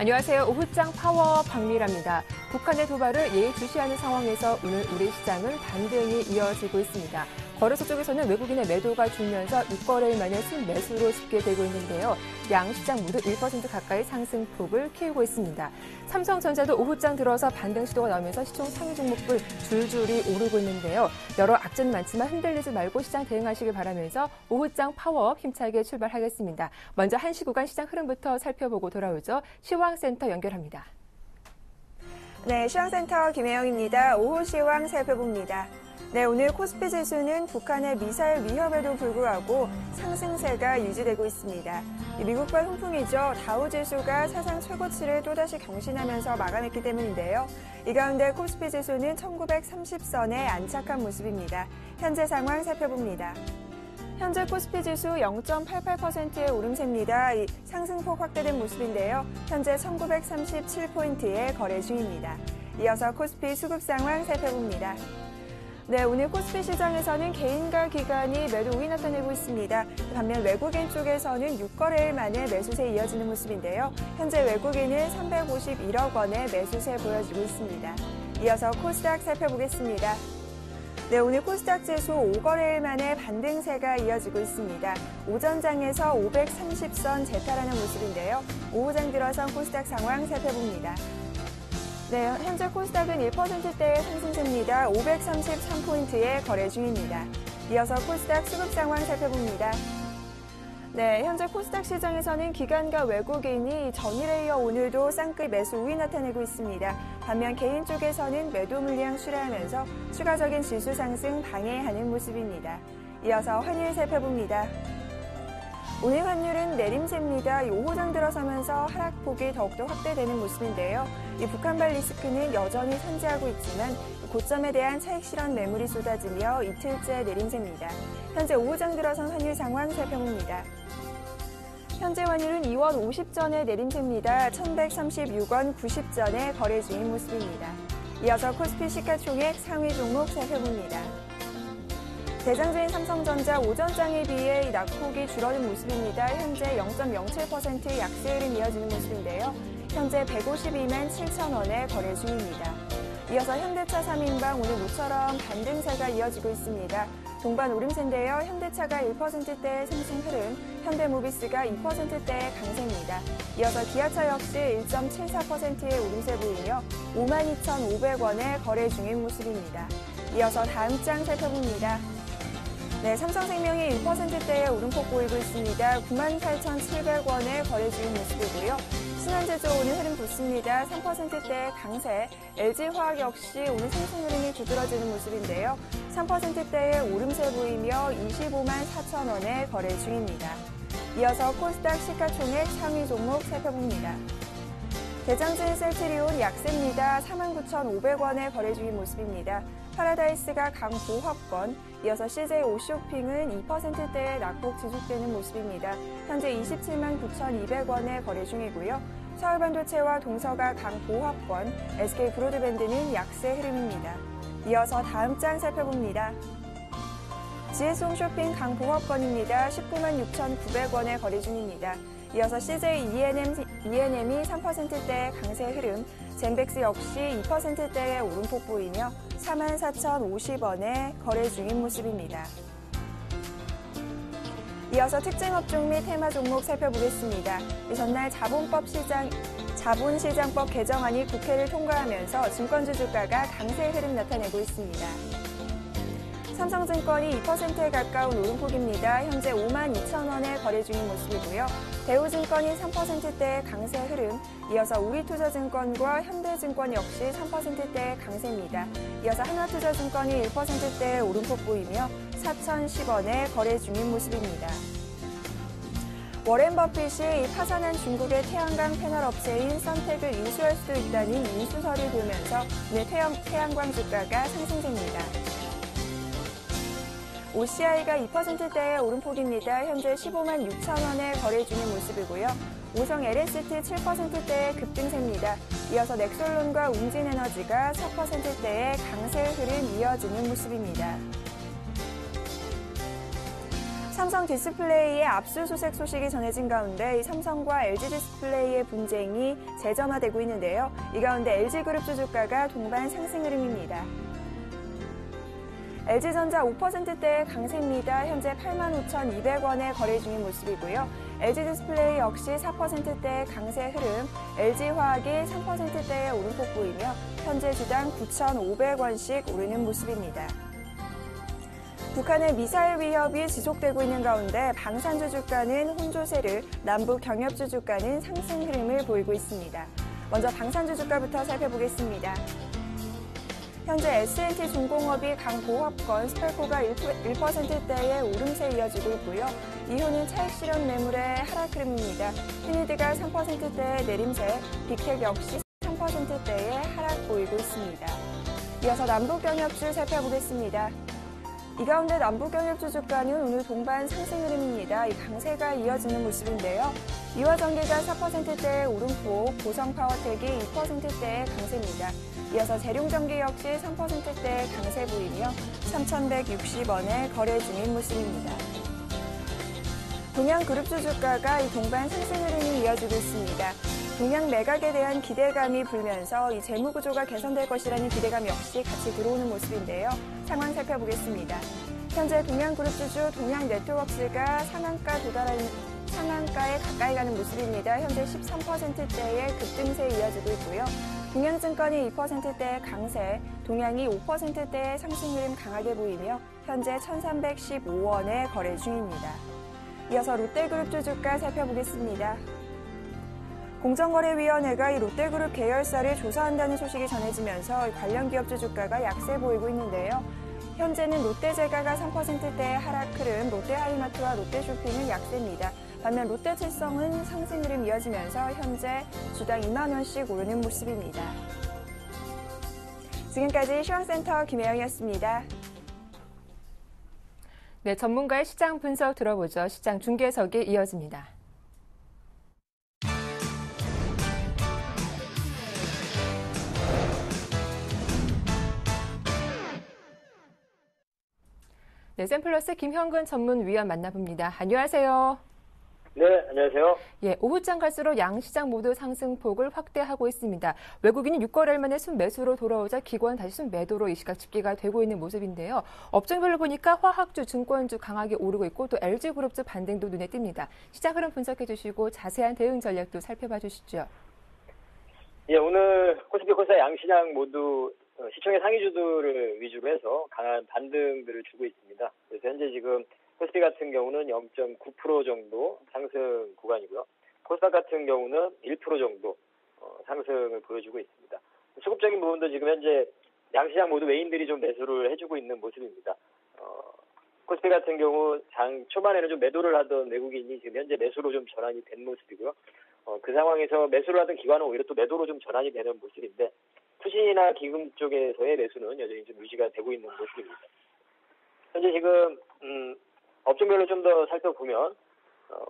안녕하세요. 오후장 파워 박미라입니다. 북한의 도발을 예의주시하는 상황에서 오늘 우리 시장은 반등이 이어지고 있습니다. 거래소 쪽에서는 외국인의 매도가 줄면서 6거래일 만에 순매수로 집계되고 있는데요. 양 시장 모두 1% 가까이 상승폭을 키우고 있습니다. 삼성전자도 오후장 들어서 반등 시도가 나오면서 시총 상위 종목들 줄줄이 오르고 있는데요. 여러 악재는 많지만 흔들리지 말고 시장 대응하시길 바라면서 오후장 파워업 힘차게 출발하겠습니다. 먼저 1시 구간 시장 흐름부터 살펴보고 돌아오죠. 시황센터 연결합니다. 네, 시황센터 김혜영입니다. 오후 시황 살펴봅니다. 네, 오늘 코스피 지수는 북한의 미사일 위협에도 불구하고 상승세가 유지되고 있습니다. 미국발 훈풍이죠. 다우지수가 사상 최고치를 또다시 경신하면서 마감했기 때문인데요. 이 가운데 코스피 지수는 1930선에 안착한 모습입니다. 현재 상황 살펴봅니다. 현재 코스피 지수 0.88%의 오름세입니다. 이 상승폭 확대된 모습인데요. 현재 1937포인트에 거래 중입니다. 이어서 코스피 수급 상황 살펴봅니다. 네, 오늘 코스피 시장에서는 개인과 기관이 매도 우위 나타내고 있습니다. 반면 외국인 쪽에서는 6거래일 만에 매수세 이어지는 모습인데요. 현재 외국인은 351억 원의 매수세 보여지고 있습니다. 이어서 코스닥 살펴보겠습니다. 네, 오늘 코스닥 지수 5거래일 만에 반등세가 이어지고 있습니다. 오전장에서 530선 재탈하는 모습인데요. 오후장 들어선 코스닥 상황 살펴봅니다. 네, 현재 코스닥은 1%대의 상승세입니다. 533포인트에 거래 중입니다. 이어서 코스닥 수급 상황 살펴봅니다. 네, 현재 코스닥 시장에서는 기관과 외국인이 전일에 이어 오늘도 쌍끌 매수 우위 나타내고 있습니다. 반면 개인 쪽에서는 매도 물량 출하하면서 추가적인 지수 상승 방해하는 모습입니다. 이어서 환율 살펴봅니다. 오늘 환율은 내림세입니다. 오후장 들어서면서 하락폭이 더욱더 확대되는 모습인데요. 이 북한발 리스크는 여전히 선재하고 있지만 고점에 대한 차익 실현 매물이 쏟아지며 이틀째 내림세입니다. 현재 오후장 들어선 환율 상황 살펴봅니다. 현재 환율은 2원 50전의 내림세입니다. 1136원 90전에 거래 중인 모습입니다. 이어서 코스피 시가총액 상위 종목 살펴봅니다. 대장주인 삼성전자 오전장에 비해 낙폭이 줄어든 모습입니다. 현재 0.07% 약세 흐름 이어지는 모습인데요. 현재 152만 7천 원에 거래 중입니다. 이어서 현대차 3인방 오늘 모처럼 반등세가 이어지고 있습니다. 동반 오름세인데요. 현대차가 1%대의 상승 흐름, 현대모비스가 2%대의 강세입니다. 이어서 기아차 역시 1.74%의 오름세 보이며 52,500원에 거래 중인 모습입니다. 이어서 다음 장 살펴봅니다. 네, 삼성생명이 1%대의 오름폭 보이고 있습니다. 98,700원에 거래 중인 모습이고요. 신한제조 오늘 흐름 좋습니다. 3%대의 강세, LG화학 역시 오늘 상승 흐름이 두드러지는 모습인데요. 3%대의 오름세 보이며 25만 4천 원에 거래 중입니다. 이어서 코스닥 시가총액 상위 종목 살펴봅니다. 대장주인 셀트리온 약세입니다. 49,500원에 거래 중인 모습입니다. 파라다이스가 강보합권, 이어서 CJ 오쇼핑은 2%대의 낙폭 지속되는 모습입니다. 현재 27만 9,200원에 거래 중이고요. 서울반도체와 동서가 강보합권, SK 브로드밴드는 약세 흐름입니다. 이어서 다음 장 살펴봅니다. GS홈쇼핑 강보합권입니다. 19만 6,900원에 거래 중입니다. 이어서 CJ ENM이 3%대의 강세 흐름, 젠백스 역시 2%대의 오름폭 보이며 44,050원에 거래 중인 모습입니다. 이어서 특징 업종 및 테마 종목 살펴보겠습니다. 전날 자본시장법 개정안이 국회를 통과하면서 증권주 주가가 강세 흐름 나타내고 있습니다. 삼성증권이 2%에 가까운 오름폭입니다. 현재 52,000원에 거래 중인 모습이고요. 대우증권이 3%대의 강세 흐름, 이어서 우리투자증권과 현대증권 역시 3%대의 강세입니다. 이어서 하나투자증권이 1%대의 오름폭 보이며 4,010원에 거래 중인 모습입니다. 워렌 버핏이 파산한 중국의 태양광 패널 업체인 썬텍을 인수할 수도 있다는 인수설을 돌면서 오늘 태양광 주가가 상승됩니다. OCI가 2%대의 오름폭입니다. 현재 15만 6천 원에 거래 중인 모습이고요. 오성 LST 7%대의 급등세입니다. 이어서 넥솔론과 웅진에너지가 4%대의 강세 흐름 이어지는 모습입니다. 삼성 디스플레이의 압수수색 소식이 전해진 가운데 이 삼성과 LG 디스플레이의 분쟁이 재점화되고 있는데요. 이 가운데 LG그룹주 주가가 동반 상승 흐름입니다. LG전자 5%대의 강세입니다. 현재 85,200원에 거래 중인 모습이고요. LG 디스플레이 역시 4%대의 강세 흐름, LG화학이 3%대의 오름폭 보이며 현재 주당 9,500원씩 오르는 모습입니다. 북한의 미사일 위협이 지속되고 있는 가운데 방산주 주가는 혼조세를, 남북 경협주 주가는 상승 흐름을 보이고 있습니다. 먼저 방산주 주가부터 살펴보겠습니다. 현재 S&T중공업이 강보합권 스펠코가 1%대의 오름세 이어지고 있고요. 이후는 차익 실현 매물의 하락 흐름입니다. 휴니드가 3%대의 내림세, 빅텍 역시 3%대의 하락 보이고 있습니다. 이어서 남북경협주 살펴보겠습니다. 이 가운데 남북경협주 주가는 오늘 동반 상승 흐름입니다. 이 강세가 이어지는 모습인데요. 이화전기가 4%대의 오름폭, 보성파워텍이 2%대의 강세입니다. 이어서 재룡전기 역시 3%대의 강세 보이며 3,160원에 거래 중인 모습입니다. 동양그룹주 주가가 이 동반 상승 흐름이 이어지고 있습니다. 동양 매각에 대한 기대감이 불면서 이 재무구조가 개선될 것이라는 기대감 역시 같이 들어오는 모습인데요. 상황 살펴보겠습니다. 현재 동양그룹주주 동양네트워크스가 상한가에 가까이 가는 모습입니다. 현재 13%대의 급등세 이어지고 있고요. 동양증권이 2%대의 강세, 동양이 5%대의 상승 흐름 강하게 보이며 현재 1,315원에 거래 중입니다. 이어서 롯데그룹주 주가 살펴보겠습니다. 공정거래위원회가 이 롯데그룹 계열사를 조사한다는 소식이 전해지면서 관련 기업주 주가가 약세 보이고 있는데요. 현재는 롯데제과가 3%대의 하락 흐름, 롯데하이마트와 롯데쇼핑은 약세입니다. 반면 롯데칠성은 상승 흐름 이어지면서 현재 주당 2만 원씩 오르는 모습입니다. 지금까지 시황센터 김혜영이었습니다. 네, 전문가의 시장 분석 들어보죠. 시장 중계석이 이어집니다. 네, 샘플러스 김형근 전문위원 만나봅니다. 안녕하세요. 네, 안녕하세요. 예, 오후장 갈수록 양시장 모두 상승폭을 확대하고 있습니다. 외국인이 6거래일 만에 순매수로 돌아오자 기관 다시 순매도로 이 시각 집계가 되고 있는 모습인데요. 업종별로 보니까 화학주, 증권주 강하게 오르고 있고 또 LG그룹주 반등도 눈에 띕니다. 시장 흐름 분석해 주시고 자세한 대응 전략도 살펴봐 주시죠. 예, 오늘 코스피 코스닥 양시장 모두 시총의 상위주들을 위주로 해서 강한 반등들을 주고 있습니다. 그래서 현재 지금 코스피 같은 경우는 0.9% 정도 상승 구간이고요. 코스닥 같은 경우는 1% 정도 상승을 보여주고 있습니다. 수급적인 부분도 지금 현재 양시장 모두 외인들이 좀 매수를 해주고 있는 모습입니다. 코스피 같은 경우 장 초반에는 좀 매도를 하던 외국인이 지금 현재 매수로 좀 전환이 된 모습이고요. 그 상황에서 매수를 하던 기관은 오히려 또 매도로 좀 전환이 되는 모습인데 투신이나 기금 쪽에서의 매수는 여전히 좀 유지가 되고 있는 모습입니다. 현재 지금 업종별로 좀 더 살펴보면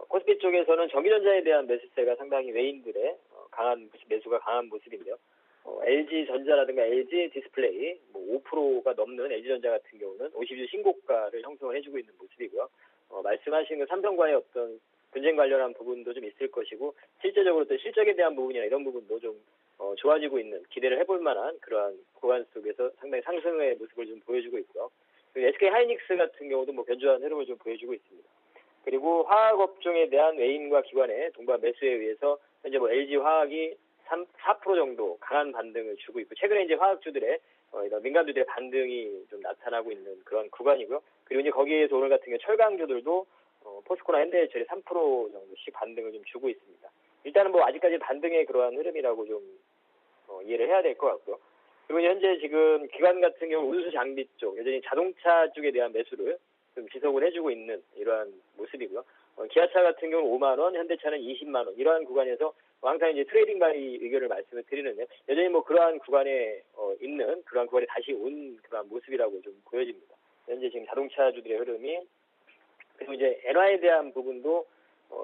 코스피 쪽에서는 전기전자에 대한 매수세가 상당히 외인들의 강한 매수가 강한 모습인데요. LG전자라든가 LG 디스플레이 5%가 넘는 LG전자 같은 경우는 50주 신고가를 형성을 해주고 있는 모습이고요. 말씀하신 그 삼성과의 어떤 분쟁 관련한 부분도 좀 있을 것이고 실제적으로 또 실적에 대한 부분이나 이런 부분도 좀 좋아지고 있는 기대를 해볼 만한 그러한 구간 속에서 상당히 상승의 모습을 좀 보여주고 있고요. SK 하이닉스 같은 경우도 견조한 흐름을 좀 보여주고 있습니다. 그리고 화학업종에 대한 외인과 기관의 동반 매수에 의해서 현재 LG 화학이 4% 정도 강한 반등을 주고 있고 최근에 이제 화학주들의 이런 민간주들의 반등이 좀 나타나고 있는 그런 구간이고요. 그리고 이제 거기에서 오늘 같은 경우 철강주들도 포스코나 현대해철이 3% 정도씩 반등을 좀 주고 있습니다. 일단은 아직까지 반등의 그러한 흐름이라고 좀 이해를 해야 될 것 같고요. 그리고 현재 지금 기관 같은 경우 운수 장비 쪽 여전히 자동차 쪽에 대한 매수를 좀 지속을 해주고 있는 이러한 모습이고요. 기아차 같은 경우 5만 원, 현대차는 20만 원 이러한 구간에서 항상 이제 트레이딩 바이 의견을 말씀을 드리는데 여전히 그러한 구간에 있는 그러한 구간에 다시 온 그러한 모습이라고 좀 보여집니다. 현재 지금 자동차주들의 흐름이 그리고 이제 엔화에 대한 부분도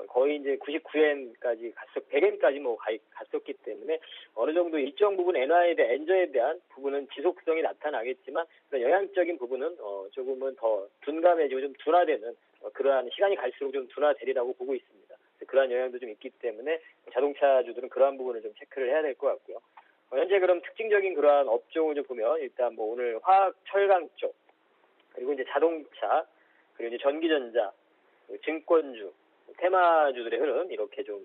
거의 이제 99엔까지 100엔까지 뭐 갔었기 때문에 어느 정도 일정 부분 엔저에 대한 부분은 지속성이 나타나겠지만 그런 영향적인 부분은 조금은 더 둔감해지고 좀 둔화되는 그러한 시간이 갈수록 좀 둔화되리라고 보고 있습니다. 그러한 영향도 좀 있기 때문에 자동차주들은 그러한 부분을 좀 체크를 해야 될 것 같고요. 현재 그럼 특징적인 그러한 업종을 좀 보면 일단 뭐 오늘 화학 철강 쪽 그리고 이제 자동차 그리고 이제 전기전자 증권주 테마주들의 흐름 이렇게 좀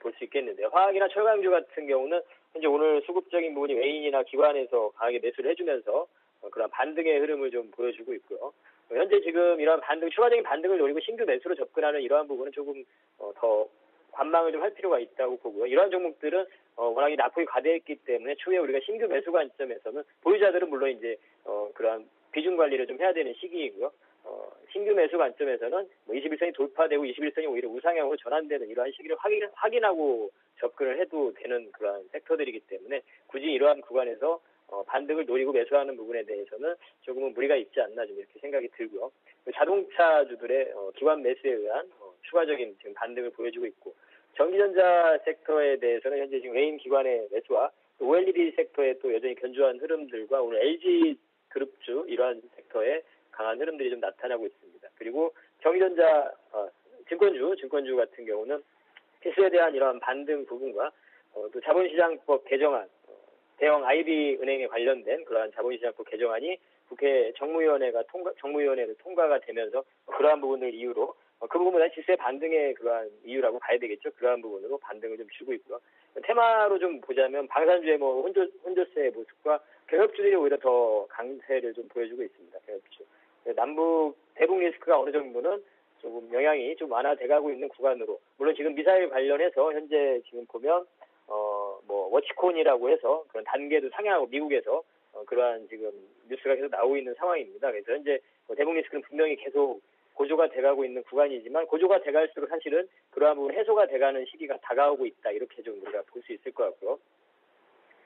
볼 수 있겠는데요. 화학이나 철강주 같은 경우는 현재 오늘 수급적인 부분이 외인이나 기관에서 강하게 매수를 해주면서 그런 반등의 흐름을 좀 보여주고 있고요. 현재 지금 이러한 추가적인 반등을 노리고 신규 매수로 접근하는 이러한 부분은 조금 더 관망을 좀 할 필요가 있다고 보고요. 이러한 종목들은 워낙에 낙폭이 과대했기 때문에 추후에 우리가 신규 매수 관점에서는 보유자들은 물론 이제 그러한 비중 관리를 좀 해야 되는 시기이고요. 신규 매수 관점에서는 뭐 21선이 돌파되고 21선이 오히려 우상향으로 전환되는 이러한 시기를 확인하고 접근을 해도 되는 그러한 섹터들이기 때문에 굳이 이러한 구간에서 반등을 노리고 매수하는 부분에 대해서는 조금은 무리가 있지 않나 좀 이렇게 생각이 들고요. 자동차주들의 기관 매수에 의한 추가적인 지금 반등을 보여주고 있고 전기전자 섹터에 대해서는 현재 지금 외인 기관의 매수와 OLED 섹터에 또 여전히 견조한 흐름들과 오늘 LG 그룹주 이러한 섹터에 강한 흐름들이 좀 나타나고 있습니다. 그리고 전기전자 증권주 같은 경우는 필수에 대한 이러한 반등 부분과 또 자본시장법 개정안 대형 IB 은행에 관련된 그러한 자본시장법 개정안이 국회 정무위원회로 통과가 되면서 그러한 부분을 이유로 그 부분은 지수의 반등의 그러한 이유라고 봐야 되겠죠. 그러한 부분으로 반등을 좀 주고 있고요. 테마로 좀 보자면 방산주의 뭐 혼조세의 모습과 경협주들이 오히려 더 강세를 좀 보여주고 있습니다. 경협주. 남북 대북 리스크가 어느 정도는 조금 영향이 좀 완화돼가고 있는 구간으로 물론 지금 미사일 관련해서 현재 지금 보면 뭐 워치콘이라고 해서 그런 단계도 상향하고 미국에서 그러한 지금 뉴스가 계속 나오고 있는 상황입니다. 그래서 현재 대북 리스크는 분명히 계속 고조가 돼가고 있는 구간이지만 고조가 돼갈수록 사실은 그러한 부분 해소가 돼가는 시기가 다가오고 있다 이렇게 좀 우리가 볼 수 있을 것 같고요.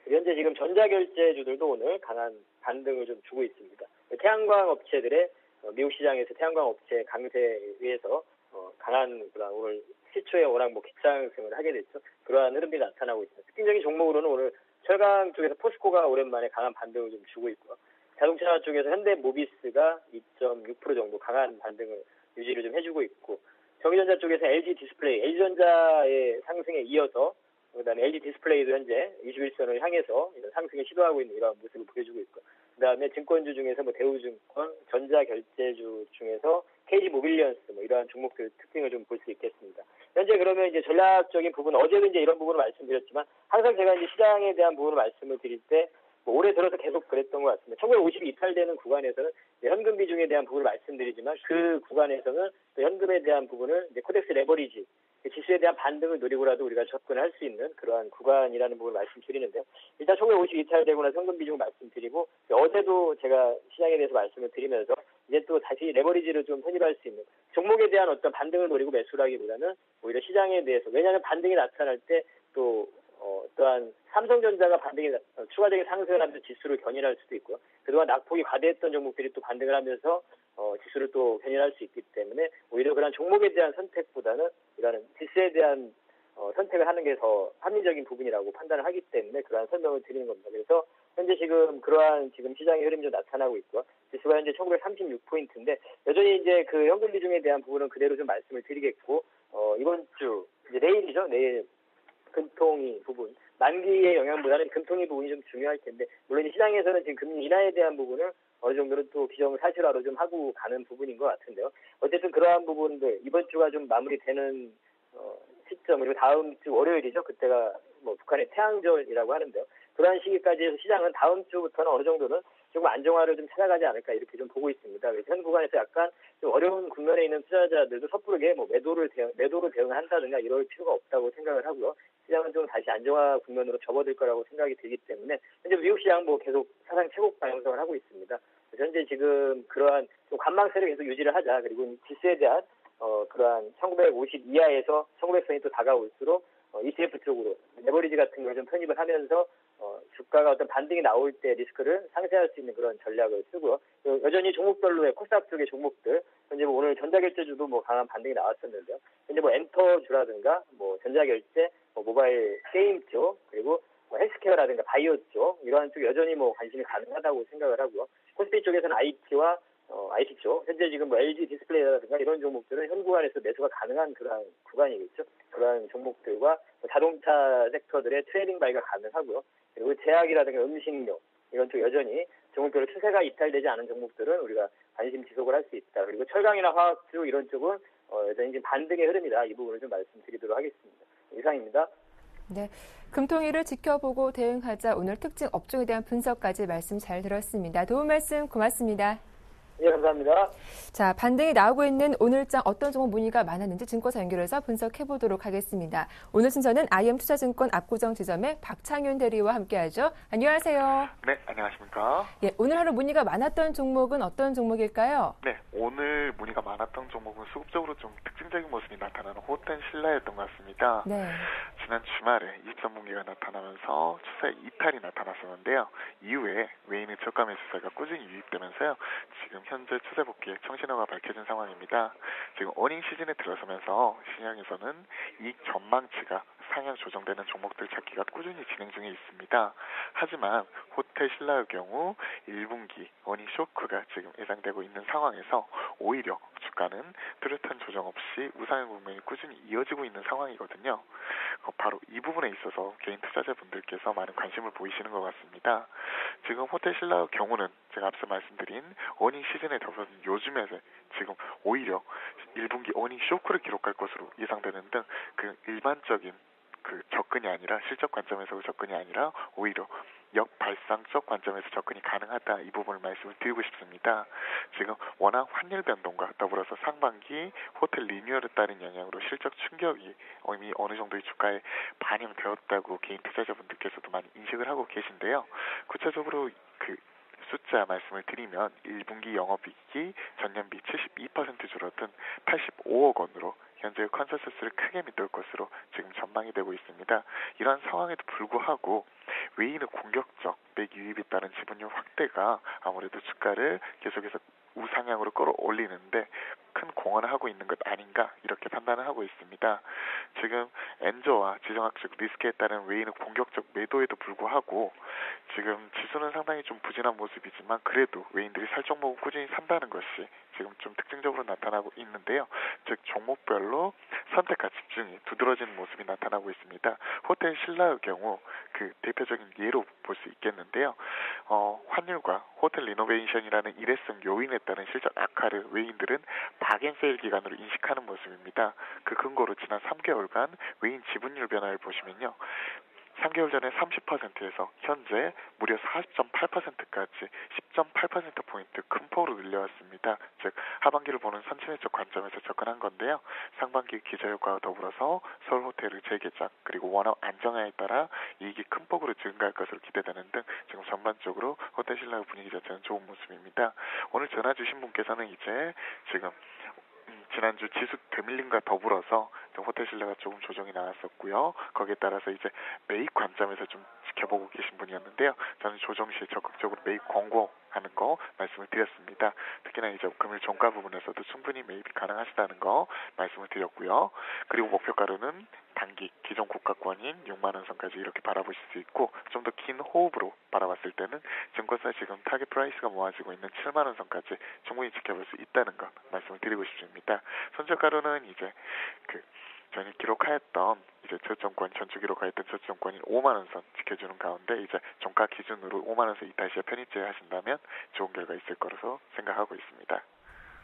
현재 지금 전자결제주들도 오늘 강한 반등을 좀 주고 있습니다. 태양광 업체들의 미국 시장에서 태양광 업체 강세에 의해서 강한 그런 오늘 시초에 워낙 뭐 기상승을 하게 됐죠. 그러한 흐름이 나타나고 있습니다. 특징적인 종목으로는 오늘 철강 쪽에서 포스코가 오랜만에 강한 반등을 좀 주고 있고요. 자동차 쪽에서 현대모비스가 2.6% 정도 강한 반등을 유지를 좀 해주고 있고 전기전자 쪽에서 LG전자의 상승에 이어서 그다음에 LG디스플레이도 현재 21선을 향해서 이런 상승을 시도하고 있는 이러한 모습을 보여주고 있고 그다음에 증권주 중에서 뭐 대우증권, 전자결제주 중에서 KG모빌리언스 뭐 이러한 종목들 특징을 좀 볼 수 있겠습니다. 현재 그러면 이제 전략적인 부분 어제도 이제 이런 부분을 말씀드렸지만 항상 제가 이제 시장에 대한 부분을 말씀을 드릴 때 뭐 올해 들어서 계속 그랬던 것 같습니다. 1950이 이탈되는 구간에서는 현금 비중에 대한 부분을 말씀드리지만 그 구간에서는 또 현금에 대한 부분을 이제 코덱스 레버리지 지수에 대한 반등을 노리고라도 우리가 접근할 수 있는 그러한 구간이라는 부분을 말씀드리는데요. 일단 1950 이탈되고 나서 현금 비중을 말씀드리고 어제도 제가 시장에 대해서 말씀을 드리면서 이제 또 다시 레버리지를 좀 편입할 수 있는 종목에 대한 어떤 반등을 노리고 매수라기보다는 오히려 시장에 대해서 왜냐하면 반등이 나타날 때 또 또한 삼성전자가 추가적인 상승을 하면서 지수를 견인할 수도 있고요. 그동안 낙폭이 과대했던 종목들이 또 반등을 하면서 지수를 또 견인할 수 있기 때문에 오히려 그런 종목에 대한 선택보다는 이런 지수에 대한 선택을 하는 게 더 합리적인 부분이라고 판단을 하기 때문에 그러한 설명을 드리는 겁니다. 그래서 현재 지금 그러한 지금 시장의 흐름이 좀 나타나고 있고요. 지수가 현재 1936포인트인데 여전히 이제 그 현금 비중에 대한 부분은 그대로 좀 말씀을 드리겠고 이번 주 이제 내일이죠. 내일 금통위 부분 만기의 영향보다는 금통위 부분이 좀 중요할 텐데 물론 시장에서는 지금 금리 인하에 대한 부분을 어느 정도는 또 기정사실화로 좀 하고 가는 부분인 것 같은데요. 어쨌든 그러한 부분들 이번 주가 좀 마무리되는 시점 그리고 다음 주 월요일이죠. 그때가 뭐 북한의 태양절이라고 하는데요. 그러한 시기까지 해서 시장은 다음 주부터는 어느 정도는 조금 안정화를 좀 찾아가지 않을까 이렇게 좀 보고 있습니다. 그래서 현 구간에서 약간 좀 어려운 국면에 있는 투자자들도 섣부르게 뭐 매도로 대응을 한다든가 이럴 필요가 없다고 생각을 하고요. 시장은 좀 다시 안정화 국면으로 접어들 거라고 생각이 들기 때문에 현재 미국 시장 뭐 계속 사상 최고가 형성을 하고 있습니다. 현재 지금 그러한 좀 관망세를 계속 유지를 하자. 그리고 지수에 대한 그러한 1950 이하에서 1900선이 또 다가올수록 ETF 쪽으로 레버리지 같은 걸 좀 편입을 하면서 주가가 어떤 반등이 나올 때 리스크를 상쇄할 수 있는 그런 전략을 쓰고요. 여전히 종목별로의 코스닥 쪽의 종목들, 현재 뭐 오늘 전자결제주도 뭐 강한 반등이 나왔었는데요. 현재 뭐 엔터주라든가 뭐 전자결제, 뭐 모바일 게임 쪽, 그리고 뭐 헬스케어라든가 바이오 쪽, 이러한 쪽 여전히 뭐 관심이 가능하다고 생각을 하고요. 코스피 쪽에서는 IT와 IT 쪽, 현재 지금 뭐 LG 디스플레이라든가 이런 종목들은 현 구간에서 매수가 가능한 그러한 구간이겠죠. 그러한 종목들과 자동차 섹터들의 트레이딩 바이가 가능하고요. 그리고 제약이라든가 음식료 이런 쪽 여전히 종목별로 추세가 이탈되지 않은 종목들은 우리가 관심 지속을 할 수 있다. 그리고 철강이나 화학 쪽 이런 쪽은 여전히 지금 반등의 흐름이다. 이 부분을 좀 말씀드리도록 하겠습니다. 이상입니다. 네, 금통위를 지켜보고 대응하자 오늘 특징 업종에 대한 분석까지 말씀 잘 들었습니다. 도움 말씀 고맙습니다. 네, 감사합니다. 자, 반등이 나오고 있는 오늘장 어떤 종목 문의가 많았는지 증권사 연결해서 분석해 보도록 하겠습니다. 오늘 순서는 IM투자증권 압구정 지점의 박창윤 대리와 함께하죠. 안녕하세요. 네, 안녕하십니까. 예, 오늘 하루 문의가 많았던 종목은 어떤 종목일까요? 네, 오늘 문의가 많았던 종목은 수급적으로 좀 특징적인 모습이 나타나는 호텔 신라였던 것 같습니다. 네. 지난 주말에 23분기가 나타나면서 추세 이탈이 나타났었는데요. 이후에 외인의 저가 매수세가 꾸준히 유입되면서요. 지금 현재 추세 복귀의 청신호가 밝혀진 상황입니다. 지금 어닝 시즌에 들어서면서 시장에서는 이익 전망치가 상향 조정되는 종목들 찾기가 꾸준히 진행 중에 있습니다. 하지만 호텔 신라의 경우 1분기 어닝 쇼크가 지금 예상되고 있는 상황에서 오히려 주가는 뚜렷한 조정 없이 우상향 국면이 꾸준히 이어지고 있는 상황이거든요. 바로 이 부분에 있어서 개인 투자자분들께서 많은 관심을 보이시는 것 같습니다. 지금 호텔 신라의 경우는 제가 앞서 말씀드린 어닝 시즌에 들어서 요즘에 지금 오히려 1분기 어닝 쇼크를 기록할 것으로 예상되는 등 그 일반적인 그 접근이 아니라 실적 관점에서 접근이 아니라 오히려 역발상적 관점에서 접근이 가능하다, 이 부분을 말씀을 드리고 싶습니다. 지금 워낙 환율 변동과 더불어서 상반기 호텔 리뉴얼에 따른 영향으로 실적 충격이 이미 어느 정도의 주가에 반영되었다고 개인 투자자분들께서도 많이 인식을 하고 계신데요. 구체적으로 그 숫자 말씀을 드리면 1분기 영업이익이 전년비 72% 줄어든 85억 원으로 현재 컨센서스를 크게 밑돌 것으로 지금 전망이 되고 있습니다. 이러한 상황에도 불구하고 외인의 공격적 매기 유입에 따른 지분율 확대가 아무래도 주가를 계속해서 우상향으로 끌어올리는데 큰 공헌을 하고 있는 것 아닌가, 이렇게 판단을 하고 있습니다. 지금 엔저와 지정학적 리스크에 따른 외인의 공격적 매도에도 불구하고 지금 지수는 상당히 좀 부진한 모습이지만 그래도 외인들이 살 종목을 꾸준히 산다는 것이 지금 좀 특징적으로 나타나고 있는데요. 즉 종목별로 선택과 집중이 두드러지는 모습이 나타나고 있습니다. 호텔 신라의 경우 그 대표적인 예로 볼 수 있겠는데요. 환율과 호텔 리노베이션이라는 일회성 요인에 따른 실적 악화를 외인들은 박앤세일 기간으로 인식하는 모습입니다. 그 근거로 지난 3개월간 외인 지분율 변화를 보시면요. 3개월 전에 30%에서 현재 무려 40.8%까지 10.8%포인트 큰 폭으로 늘려왔습니다. 즉 하반기를 보는 선침해적 관점에서 접근한 건데요. 상반기 기저효과와 더불어서 서울호텔의 재개장 그리고 원화 안정화에 따라 이익이 큰 폭으로 증가할 것으로 기대되는 등 지금 전반적으로 호텔 신라의 분위기 자체는 좋은 모습입니다. 오늘 전화 주신 분께서는 이제 지금 지난주 지수 되밀림과 더불어서 호텔 신라가 조금 조정이 나왔었고요. 거기에 따라서 이제 매입 관점에서 좀 지켜보고 계신 분이었는데요. 저는 조정 시에 적극적으로 매입 권고하는 거 말씀을 드렸습니다. 특히나 이제 금일 종가 부분에서도 충분히 매입이 가능하시다는 거 말씀을 드렸고요. 그리고 목표가로는 단기 기존 국가권인 6만 원 선까지 이렇게 바라보실 수 있고 좀 더 긴 호흡으로 바라봤을 때는 증권사 지금 타겟 프라이스가 모아지고 있는 7만 원 선까지 충분히 지켜볼 수 있다는 것 말씀을 드리고 싶습니다. 손절가로는 이제 전일 기록하였던 이제 저점권 전주 기록하였던 저점권인 5만 원 선 지켜주는 가운데 이제 종가 기준으로 5만 원 선 이탈 시에 편입제 하신다면 좋은 결과 있을 거라서 생각하고 있습니다.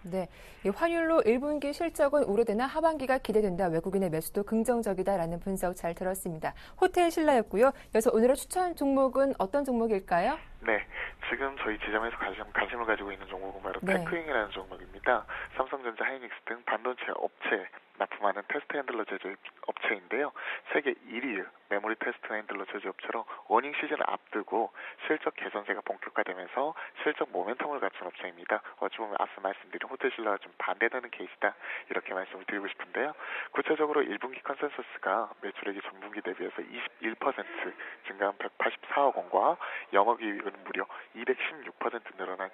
네, 이 환율로 1분기 실적은 우려되나 하반기가 기대된다. 외국인의 매수도 긍정적이다라는 분석 잘 들었습니다. 호텔 신라였고요. 이어서 오늘의 추천 종목은 어떤 종목일까요? 네, 지금 저희 지점에서 관심을 가지고 있는 종목은 바로 테크윙이라는 종목입니다. 삼성전자, 하이닉스 등 반도체 업체 납품하는 테스트 핸들러 제조업 업체인데요. 세계 1위 메모리 테스트 핸들러 제조업체로 어닝 시즌을 앞두고 실적 개선세가 본격화되면서 실적 모멘텀을 갖춘 업체입니다. 어찌 보면 앞서 말씀드린 호텔신라와 좀 반대되는 케이스다 이렇게 말씀을 드리고 싶은데요. 구체적으로 1분기 컨센서스가 매출액이 전분기 대비해서 21% 증가한 184억 원과 영업이익은 무려 216% 늘어난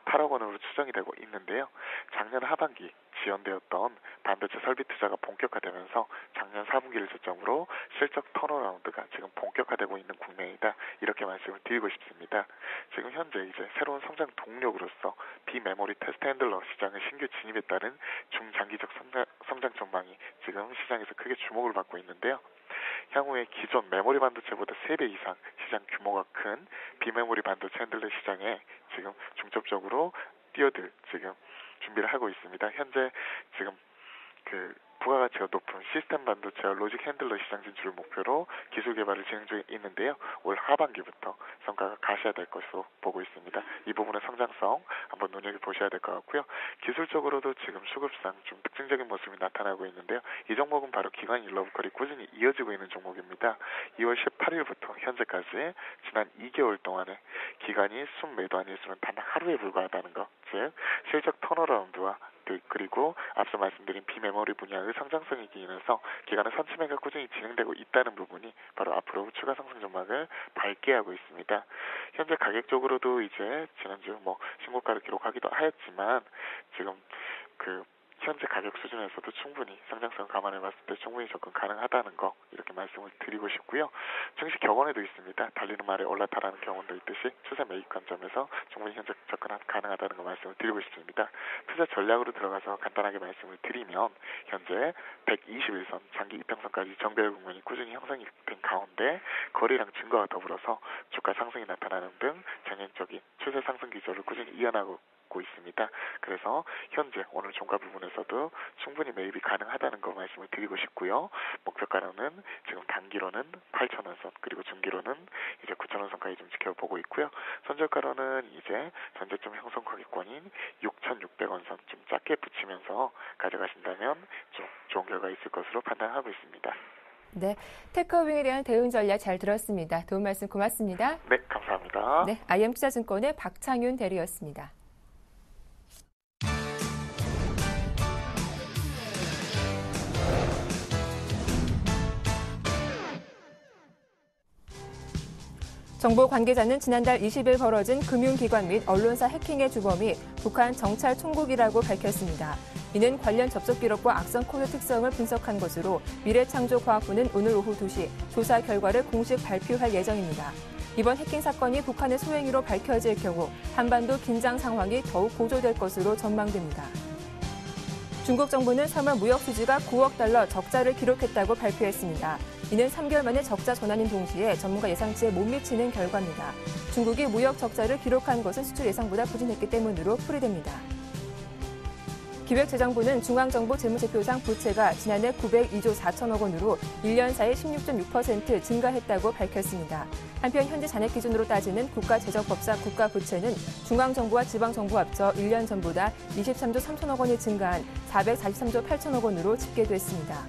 18억 원으로 추정이 되고 있는데요. 작년 하반기 지연되었던 반도체 설비 투자가 본격화되면서 작년 4분기를 저점으로 실적 턴어라운드가 지금 본격화되고 있는 국면이다 이렇게 말씀을 드리고 싶습니다. 지금 현재 이제 새로운 성장 동력으로서 비메모리 테스트 핸들러 시장의 신규 진입에 따른 중장기적 성장 전망이 지금 시장에서 크게 주목을 받고 있는데요. 향후에 기존 메모리 반도체보다 3배 이상 시장 규모가 큰 비메모리 반도체 핸들러 시장에 지금 중점적으로 뛰어들 지금 준비를 하고 있습니다. 현재 지금 부가가치가 높은 시스템 반도체와 로직 핸들러 시장 진출을 목표로 기술 개발을 진행 중에 있는데요. 올 하반기부터 성과가 가시화될 것으로 보고 있습니다. 이 부분의 성장성 한번 눈여겨보셔야 될 것 같고요. 기술적으로도 지금 수급상 좀 특징적인 모습이 나타나고 있는데요. 이 종목은 바로 기관 일러브컬이 꾸준히 이어지고 있는 종목입니다. 2월 18일부터 현재까지 지난 2개월 동안에 기관이 순매도한 일수는 단 하루에 불과하다는 것, 즉 실적 턴어라운드와 그리고 앞서 말씀드린 비메모리 분야의 성장성이 기인해서 기간의 선침해가 꾸준히 진행되고 있다는 부분이 바로 앞으로 추가 상승 전망을 밝게 하고 있습니다. 현재 가격적으로도 이제 지난주 신고가를 기록하기도 하였지만 지금 현재 가격 수준에서도 충분히 성장성 감안해봤을 때 충분히 접근 가능하다는 거 이렇게 말씀을 드리고 싶고요. 증시 격언에도 있습니다. 달리는 말에 올라타라는 경험도 있듯이 추세 매입 관점에서 충분히 현재 접근 가능하다는 거 말씀을 드리고 싶습니다. 투자 전략으로 들어가서 간단하게 말씀을 드리면 현재 121선 장기 이평선까지 정배열 국면이 꾸준히 형성이 된 가운데 거래량 증가와 더불어서 주가 상승이 나타나는 등 전형적인 추세 상승 기조를 꾸준히 이어나가고 있습니다. 그래서 현재 오늘 종가 부분에서도 충분히 매입이 가능하다는 거 말씀을 드리고 싶고요. 목표가로는 지금 단기로는 8,000원 선 그리고 중기로는 이제 9,000원 선까지 좀 지켜보고 있고요. 선절가로는 이제 전저점 형성 거래권인 6,600원 선 좀 작게 붙이면서 가져가신다면 좀 좋은 결과 있을 것으로 판단하고 있습니다. 네, 테크어윙에 대한 대응 전략 잘 들었습니다. 도움 말씀 고맙습니다. 네, 감사합니다. 네, IM투자증권의 박창윤 대리였습니다. 정부 관계자는 지난달 20일 벌어진 금융기관 및 언론사 해킹의 주범이 북한 정찰 총국이라고 밝혔습니다. 이는 관련 접속 기록과 악성 코드 특성을 분석한 것으로 미래창조과학부는 오늘 오후 2시 조사 결과를 공식 발표할 예정입니다. 이번 해킹 사건이 북한의 소행위로 밝혀질 경우 한반도 긴장 상황이 더욱 고조될 것으로 전망됩니다. 중국 정부는 3월 무역 수지가 9억 달러 적자를 기록했다고 발표했습니다. 이는 3개월 만에 적자 전환인 동시에 전문가 예상치에 못 미치는 결과입니다. 중국이 무역 적자를 기록한 것은 수출 예상보다 부진했기 때문으로 풀이됩니다. 기획재정부는 중앙정부 재무제표상 부채가 지난해 902조 4천억 원으로 1년 사이 16.6% 증가했다고 밝혔습니다. 한편 현재 잔액 기준으로 따지는 국가재정법상 국가부채는 중앙정부와 지방정부 합쳐 1년 전보다 23조 3천억 원이 증가한 443조 8천억 원으로 집계됐습니다.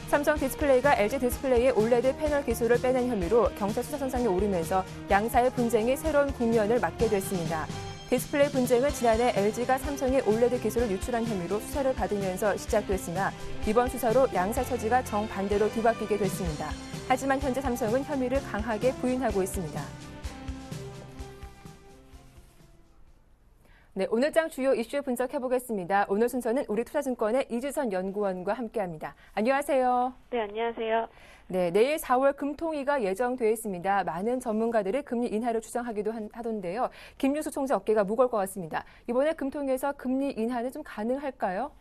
삼성 디스플레이가 LG 디스플레이의 올레드 패널 기술을 빼낸 혐의로 경찰 수사 선상에 오르면서 양사의 분쟁이 새로운 국면을 맞게 됐습니다. 디스플레이 분쟁은 지난해 LG가 삼성의 올레드 기술을 유출한 혐의로 수사를 받으면서 시작됐으나 이번 수사로 양사 처지가 정반대로 뒤바뀌게 됐습니다. 하지만 현재 삼성은 혐의를 강하게 부인하고 있습니다. 네, 오늘장 주요 이슈 분석해보겠습니다. 오늘 순서는 우리투자증권의 이지선 연구원과 함께합니다. 안녕하세요. 네, 안녕하세요. 네, 내일 4월 금통위가 예정돼 있습니다. 많은 전문가들이 금리 인하를 주장하기도 하던데요. 김유수 총재 어깨가 무거울 것 같습니다. 이번에 금통위에서 금리 인하는 좀 가능할까요?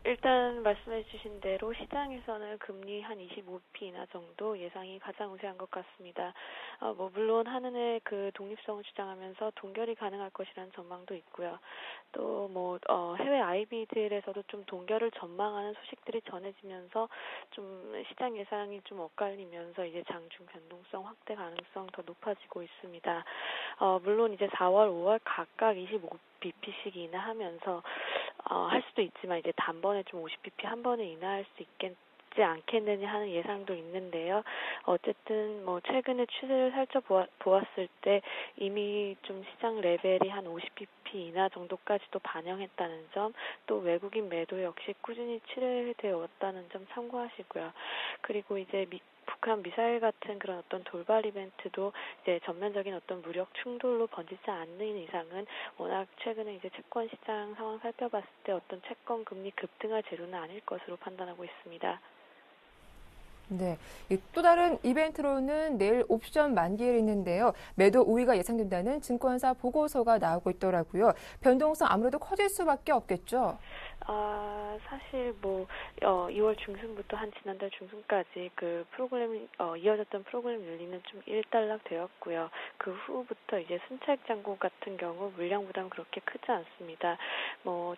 일단 말씀해 주신 대로 시장에서는 금리 한 25p 인하 정도 예상이 가장 우세한 것 같습니다. 물론 한은의 그 독립성을 주장하면서 동결이 가능할 것이라는 전망도 있고요. 또 해외 IB들에서도 좀 동결을 전망하는 소식들이 전해지면서 좀 시장 예상이 좀 엇갈리면서 이제 장중 변동성 확대 가능성 더 높아지고 있습니다. 물론 이제 4월, 5월 각각 25bp씩 인하하면서 할 수도 있지만 이제 단번에 좀 50bp 한 번에 인하할 수 있지 않겠느냐 하는 예상도 있는데요. 어쨌든 뭐 최근에 추세를 살짝 보았을 때 이미 좀 시장 레벨이 한 50bp 인하 정도까지도 반영했다는 점, 또 외국인 매도 역시 꾸준히 치료되어 왔다는 점 참고하시고요. 그리고 이제 북한 미사일 같은 그런 어떤 돌발 이벤트도 이제 전면적인 어떤 무력 충돌로 번지지 않는 이상은 워낙 최근에 이제 채권 시장 상황 살펴봤을 때 어떤 채권 금리 급등할 재료는 아닐 것으로 판단하고 있습니다. 네, 또 다른 이벤트로는 내일 옵션 만기일이 있는데요. 매도 우위가 예상된다는 증권사 보고서가 나오고 있더라고요. 변동성 아무래도 커질 수밖에 없겠죠. 사실 2월 중순부터 한 지난달 중순까지 그 프로그램 이어졌던 프로그램 윤리는 좀 일단락 되었고요. 그 후부터 이제 순차익 잔고 같은 경우 물량 부담 그렇게 크지 않습니다.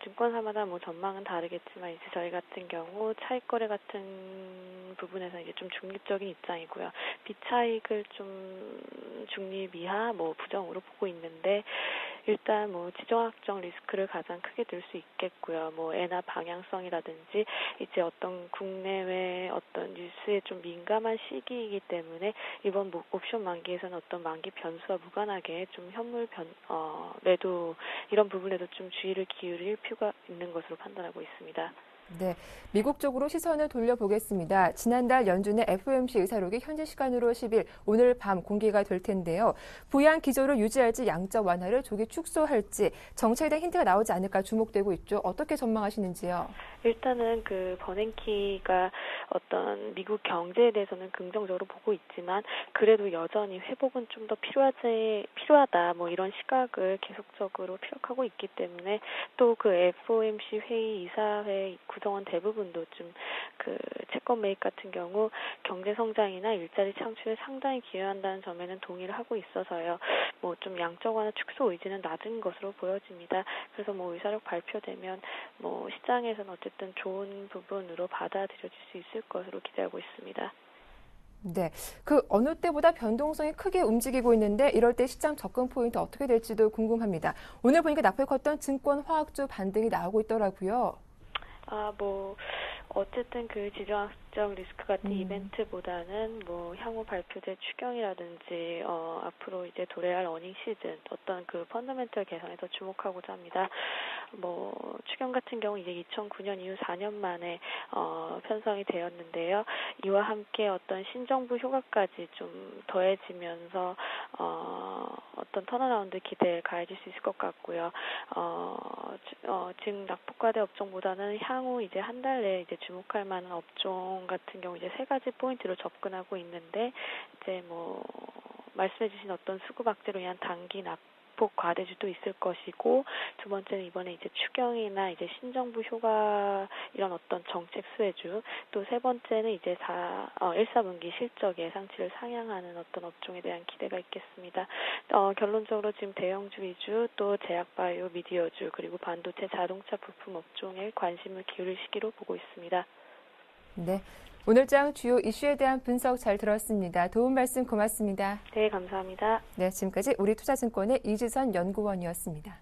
증권사마다 전망은 다르겠지만 이제 저희 같은 경우 차익 거래 같은 부분에서 이제 좀 중립적인 입장이고요. 비차익을 좀 중립 이하 부정으로 보고 있는데 일단 지정학적 리스크를 가장 크게 들 수 있겠고요. 엔화 방향성이라든지 이제 어떤 국내외 어떤 뉴스에 좀 민감한 시기이기 때문에 이번 옵션 만기에서는 어떤 만기 변수와 무관하게 좀 현물 매도 이런 부분에도 좀 주의를 기울일 필요가 있는 것으로 판단하고 있습니다. 네, 미국 쪽으로 시선을 돌려보겠습니다. 지난달 연준의 FOMC 의사록이 현지 시간으로 10일 오늘 밤 공개가 될 텐데요. 부양 기조를 유지할지 양적 완화를 조기 축소할지 정책에 대한 힌트가 나오지 않을까 주목되고 있죠. 어떻게 전망하시는지요? 일단은 그 버냉키가 어떤 미국 경제에 대해서는 긍정적으로 보고 있지만 그래도 여전히 회복은 좀 더 필요하다 이런 시각을 계속적으로 피력하고 있기 때문에 또 그 FOMC 회의 이사회 구성원 대부분도 좀 그 채권 매입 같은 경우 경제 성장이나 일자리 창출에 상당히 기여한다는 점에는 동의를 하고 있어서요. 좀 양적 완화 축소 의지는 낮은 것으로 보여집니다. 그래서 의사록 발표되면 시장에서는 어쨌든 좋은 부분으로 받아들여질 수 있을 것으로 기대하고 있습니다. 네, 그 어느 때보다 변동성이 크게 움직이고 있는데 이럴 때 시장 접근 포인트 어떻게 될지도 궁금합니다. 오늘 보니까 낙폭이 컸던 증권 화학주 반등이 나오고 있더라고요. 어쨌든 그 지정학적 리스크 같은 이벤트보다는 향후 발표될 추경이라든지 앞으로 이제 도래할 어닝 시즌 어떤 그 펀더멘털 개선에 더 주목하고자 합니다. 추경 같은 경우 이제 2009년 이후 4년 만에 편성이 되었는데요. 이와 함께 어떤 신정부 효과까지 좀 더해지면서 어떤 턴어라운드 기대에 가해질 수 있을 것 같고요. 지금 낙폭과대 업종보다는 향후 이제 한 달 내에 이제 주목할 만한 업종 같은 경우 이제 3가지 포인트로 접근하고 있는데 이제 말씀해주신 어떤 수급 악재로 인한 단기 낙폭 과대주도 있을 것이고 두 번째는 이번에 이제 추경이나 이제 신정부 효과 이런 어떤 정책 수혜주 또 세 번째는 이제 1, 4분기 실적 예상치를 상향하는 어떤 업종에 대한 기대가 있겠습니다. 결론적으로 지금 대형주 위주 또 제약바이오 미디어주 그리고 반도체 자동차 부품 업종에 관심을 기울일 시기로 보고 있습니다. 네, 오늘장 주요 이슈에 대한 분석 잘 들었습니다. 도움 말씀 고맙습니다. 네, 감사합니다. 네, 지금까지 우리투자증권의 이지선 연구원이었습니다.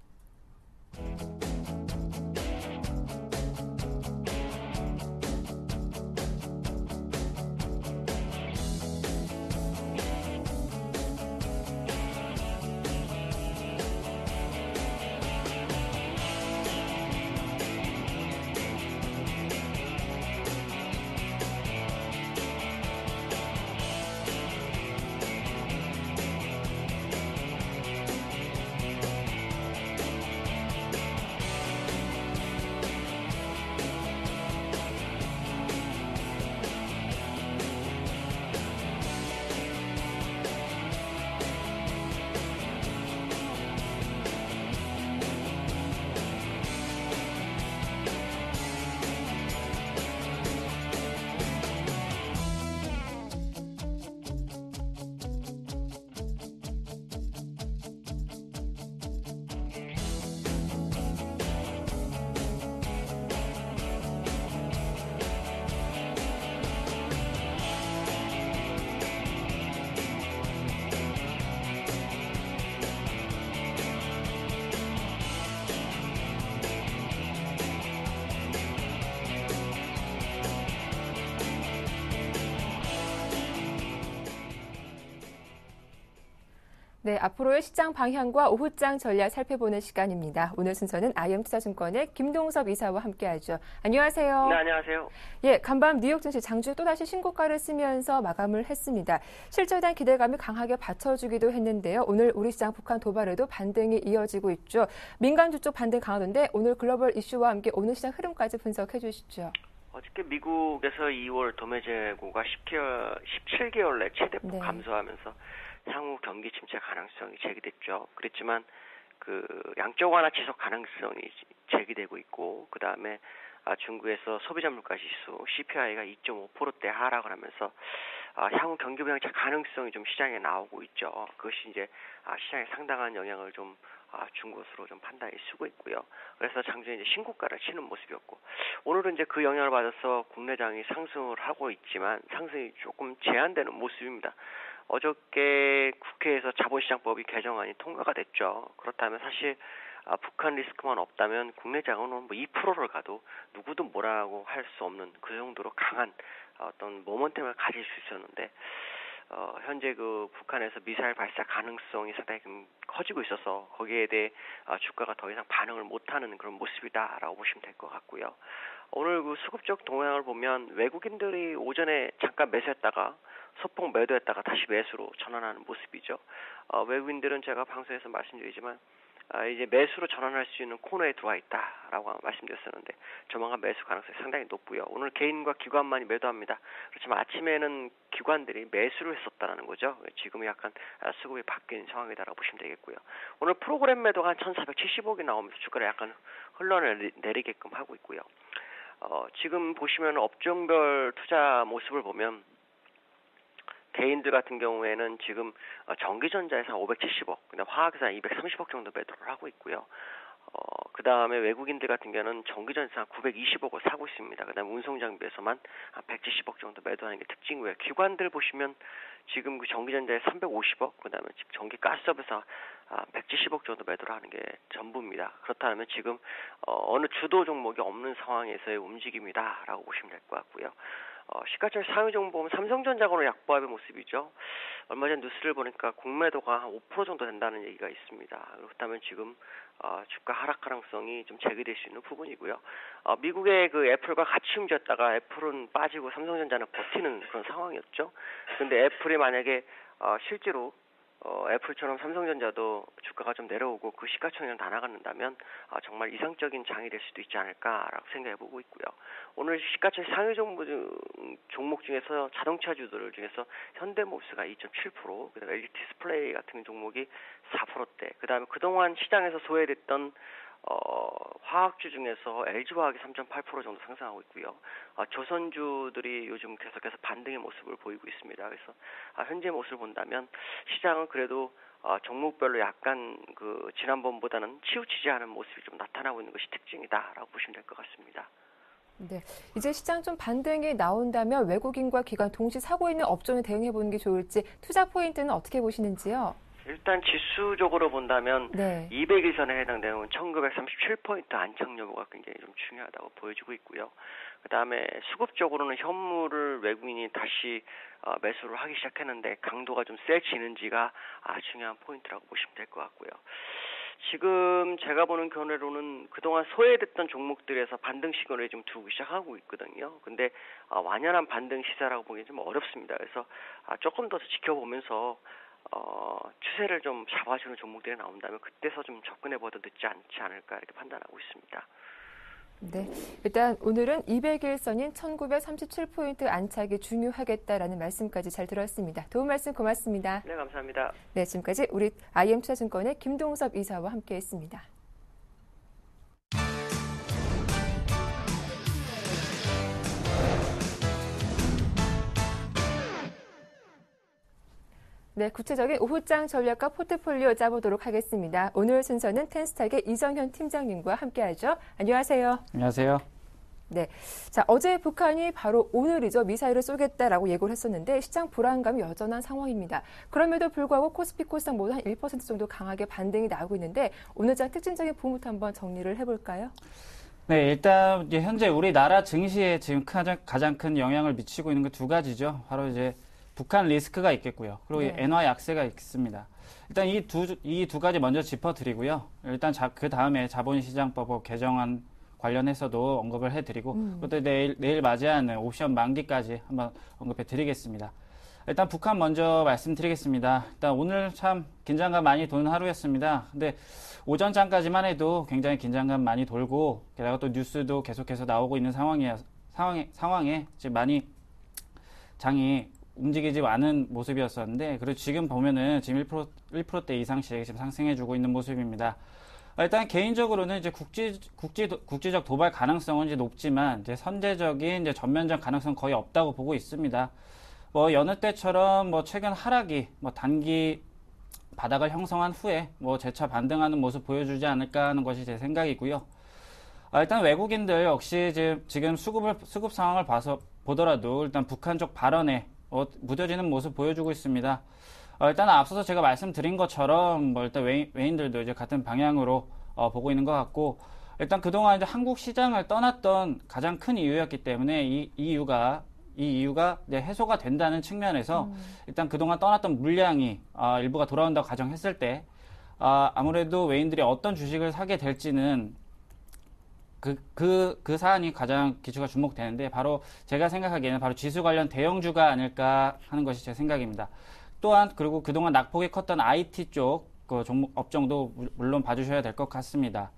네, 앞으로의 시장 방향과 오후장 전략 살펴보는 시간입니다. 오늘 순서는 IM투자증권의 김동섭 이사와 함께하죠. 안녕하세요. 네, 안녕하세요. 예, 간밤 뉴욕 증시 장중 또다시 신고가를 쓰면서 마감을 했습니다. 실적에 대한 기대감이 강하게 받쳐주기도 했는데요. 오늘 우리 시장 북한 도발에도 반등이 이어지고 있죠. 민간주 쪽 반등 강하던데 오늘 글로벌 이슈와 함께 오늘 시장 흐름까지 분석해 주시죠. 어저께 미국에서 2월 도매 재고가 17개월 내 최대폭 네. 감소하면서 향후 경기 침체 가능성이 제기됐죠. 그렇지만 그 양적 완화 지속 가능성이 제기되고 있고, 그 다음에 중국에서 소비자 물가 지수 CPI가 2.5%대 하락을 하면서 향후 경기 부양차 가능성이 좀 시장에 나오고 있죠. 그것이 이제 시장에 상당한 영향을 좀 준 것으로 좀 판단이 쓰고 있고요. 그래서 장중에 이제 신고가를 치는 모습이었고, 오늘은 이제 그 영향을 받아서 국내장이 상승을 하고 있지만 상승이 조금 제한되는 모습입니다. 어저께 국회에서 자본시장법이 개정안이 통과가 됐죠. 그렇다면 사실 북한 리스크만 없다면 국내장은 뭐 2%를 가도 누구도 뭐라고 할 수 없는 그 정도로 강한 어떤 모멘텀을 가질 수 있었는데, 현재 그 북한에서 미사일 발사 가능성이 상당히 커지고 있어서 거기에 대해 주가가 더 이상 반응을 못하는 그런 모습이다라고 보시면 될 것 같고요. 오늘 그 수급적 동향을 보면 외국인들이 오전에 잠깐 매수했다가 소폭 매도했다가 다시 매수로 전환하는 모습이죠. 외국인들은 제가 방송에서 말씀드리지만 이제 매수로 전환할 수 있는 코너에 들어와 있다라고 말씀드렸었는데 조만간 매수 가능성이 상당히 높고요. 오늘 개인과 기관만이 매도합니다. 그렇지만 아침에는 기관들이 매수를 했었다는 거죠. 지금은 약간 수급이 바뀐 상황이다라고 보시면 되겠고요. 오늘 프로그램 매도가 한 1,470억이 나오면서 주가를 약간 흘러내리게끔 하고 있고요. 지금 보시면 업종별 투자 모습을 보면 개인들 같은 경우에는 지금 전기전자에서 570억, 근데 화학에서 230억 정도 매도를 하고 있고요. 그 다음에 외국인들 같은 경우는 전기전자 920억을 사고 있습니다. 그 다음에 운송장비에서만 170억 정도 매도하는 게 특징이고요. 기관들 보시면 지금 그 전기전자에 350억, 그 다음에 전기가스업에서 170억 정도 매도를 하는 게 전부입니다. 그렇다면 지금 어느 주도 종목이 없는 상황에서의 움직임이다라고 보시면 될 것 같고요. 시가총액 상위 종목 보면 삼성전자하고는 약보합의 모습이죠. 얼마 전 뉴스를 보니까 공매도가 한 5% 정도 된다는 얘기가 있습니다. 그렇다면 지금 주가 하락 가능성이 좀 제기될 수 있는 부분이고요. 미국의 그 애플과 같이 움직였다가 애플은 빠지고 삼성전자는 버티는 그런 상황이었죠. 근데 애플이 만약에 실제로 애플처럼 삼성전자도 주가가 좀 내려오고 그 시가총액이 다 나간다면 정말 이상적인 장이 될 수도 있지 않을까라고 생각해보고 있고요. 오늘 시가총액 상위 종목 중에서 자동차주들 중에서 현대모비스가 2.7%, 그다음에 LG 디스플레이 같은 종목이 4%대, 그다음에 그동안 시장에서 소외됐던 화학주 중에서 LG화학이 3.8% 정도 상승하고 있고요. 조선주들이 요즘 계속해서 반등의 모습을 보이고 있습니다. 그래서 현재 모습을 본다면 시장은 그래도 종목별로 약간 그 지난번보다는 치우치지 않은 모습이 좀 나타나고 있는 것이 특징이다라고 보시면 될 것 같습니다. 네, 이제 시장 좀 반등이 나온다면 외국인과 기관 동시 사고 있는 업종에 대응해 보는 게 좋을지 투자 포인트는 어떻게 보시는지요? 일단 지수적으로 본다면 네. 200일선에 해당되는 1937포인트 안착 여부가 굉장히 좀 중요하다고 보여지고 있고요. 그다음에 수급적으로는 현물을 외국인이 다시 매수를 하기 시작했는데 강도가 좀 세지는지가 중요한 포인트라고 보시면 될 것 같고요. 지금 제가 보는 견해로는 그동안 소외됐던 종목들에서 반등 시그널이 좀 두기 시작하고 있거든요. 근데 완연한 반등 시세라고 보기 좀 어렵습니다. 그래서 조금 더 지켜보면서 추세를 좀 잡아주는 종목들이 나온다면 그때서 좀 접근해봐도 늦지 않지 않을까 이렇게 판단하고 있습니다. 네, 일단 오늘은 200일선인 1937포인트 안착이 중요하겠다라는 말씀까지 잘 들었습니다. 도움 말씀 고맙습니다. 네, 감사합니다. 네, 지금까지 우리 IM투자증권의 김동섭 이사와 함께했습니다. 네, 구체적인 오후장 전략과 포트폴리오 짜보도록 하겠습니다. 오늘 순서는 텐스탁의 이정현 팀장님과 함께하죠. 안녕하세요. 안녕하세요. 네, 자 어제 북한이 바로 오늘이죠. 미사일을 쏘겠다라고 예고를 했었는데 시장 불안감이 여전한 상황입니다. 그럼에도 불구하고 코스피 코스닥 모두 한 1% 정도 강하게 반등이 나오고 있는데 오늘 장 특징적인 부분부터 한번 정리를 해볼까요? 네, 일단 현재 우리나라 증시에 지금 가장 큰 영향을 미치고 있는 게 두 가지죠. 바로 이제 북한 리스크가 있겠고요. 그리고 네. 엔화 약세가 있습니다. 일단 이 두 가지 먼저 짚어드리고요. 일단 그 다음에 자본시장법 개정안 관련해서도 언급을 해드리고 그것도 내일 맞이하는 옵션 만기까지 한번 언급해드리겠습니다. 일단 북한 먼저 말씀드리겠습니다. 일단 오늘 참 긴장감 많이 도는 하루였습니다. 근데 오전장까지만 해도 굉장히 긴장감 많이 돌고 게다가 또 뉴스도 계속해서 나오고 있는 상황에 지금 많이 장이 움직이지 않은 모습이었었는데 그리고 지금 보면은 지금 1%대 이상씩 지금 상승해주고 있는 모습입니다. 일단 개인적으로는 이제 국지적 도발 가능성은 이제 높지만 이제 선제적인 이제 전면전 가능성 거의 없다고 보고 있습니다. 뭐 여느 때처럼 뭐 최근 하락이 뭐 단기 바닥을 형성한 후에 뭐 재차 반등하는 모습 보여주지 않을까 하는 것이 제 생각이고요. 일단 외국인들 역시 지금 수급 상황을 보더라도 일단 북한 쪽 발언에 무뎌지는 모습 보여주고 있습니다. 일단 앞서서 제가 말씀드린 것처럼 뭐 일단 외인들도 이제 같은 방향으로 보고 있는 것 같고 일단 그동안 이제 한국 시장을 떠났던 가장 큰 이유였기 때문에 이 이유가 이제 해소가 된다는 측면에서 일단 그동안 떠났던 물량이 일부가 돌아온다고 가정했을 때 아무래도 외인들이 어떤 주식을 사게 될지는 그 사안이 가장 기초가 주목되는데 바로 제가 생각하기에는 바로 지수 관련 대형주가 아닐까 하는 것이 제 생각입니다. 또한 그리고 그동안 낙폭이 컸던 IT 쪽 그 종목 업종도 물론 봐주셔야 될 것 같습니다.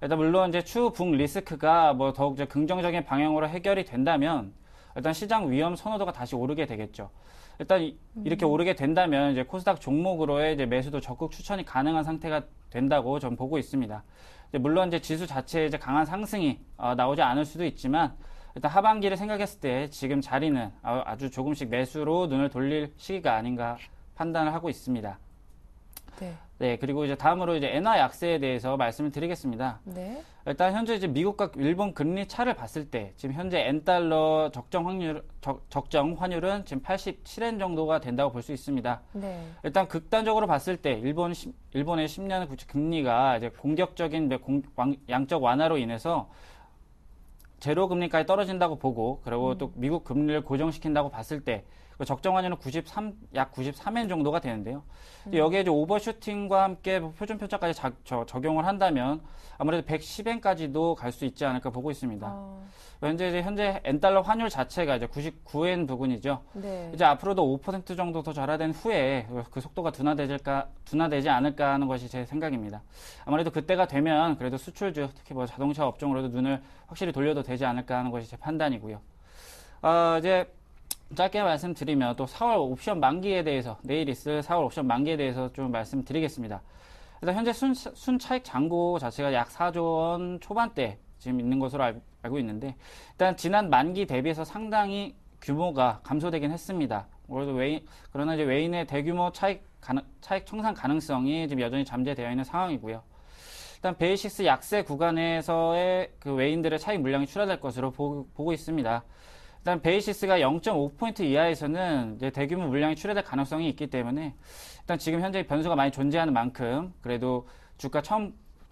일단 물론 이제 추후 북 리스크가 뭐 더욱 이제 긍정적인 방향으로 해결이 된다면 일단 시장 위험 선호도가 다시 오르게 되겠죠. 일단 이렇게 오르게 된다면 이제 코스닥 종목으로의 이제 매수도 적극 추천이 가능한 상태가 된다고 전 보고 있습니다. 물론 이제 지수 자체에 이제 강한 상승이 나오지 않을 수도 있지만 일단 하반기를 생각했을 때 지금 자리는 아주 조금씩 매수로 눈을 돌릴 시기가 아닌가 판단을 하고 있습니다. 네, 그리고 이제 다음으로 이제 엔화 약세에 대해서 말씀을 드리겠습니다. 네. 일단 현재 이제 미국과 일본 금리 차를 봤을 때 지금 현재 엔달러 적정 환율은 지금 87엔 정도가 된다고 볼 수 있습니다. 네. 일단 극단적으로 봤을 때 일본의 10년 국채 금리가 이제 공격적인 양적 완화로 인해서 제로 금리까지 떨어진다고 보고 그리고 또 미국 금리를 고정시킨다고 봤을 때 적정 환율은 약 93엔 정도가 되는데요. 여기에 이제 오버슈팅과 함께 표준표차까지 적용을 한다면 아무래도 110엔까지도 갈 수 있지 않을까 보고 있습니다. 현재 엔달러 환율 자체가 이제 99엔 부근이죠. 네. 이제 앞으로도 5% 정도 더 절하된 후에 그 속도가 둔화되지 않을까 하는 것이 제 생각입니다. 아무래도 그때가 되면 그래도 수출주, 특히 뭐 자동차 업종으로도 눈을 확실히 돌려도 되지 않을까 하는 것이 제 판단이고요. 이제 짧게 말씀드리면 또 4월 옵션 만기에 대해서 내일 있을 4월 옵션 만기에 대해서 좀 말씀드리겠습니다. 일단 현재 순차익 잔고 자체가 약 4조 원 초반대 지금 있는 것으로 알고 있는데 일단 지난 만기 대비해서 상당히 규모가 감소되긴 했습니다. 그러나 이제 외인의 대규모 차익 청산 가능성이 지금 여전히 잠재되어 있는 상황이고요. 일단 베이식스 약세 구간에서의 그 외인들의 차익 물량이 출하될 것으로 보고 있습니다. 일단 베이시스가 0.5포인트 이하에서는 이제 대규모 물량이 출하될 가능성이 있기 때문에 일단 지금 현재 변수가 많이 존재하는 만큼 그래도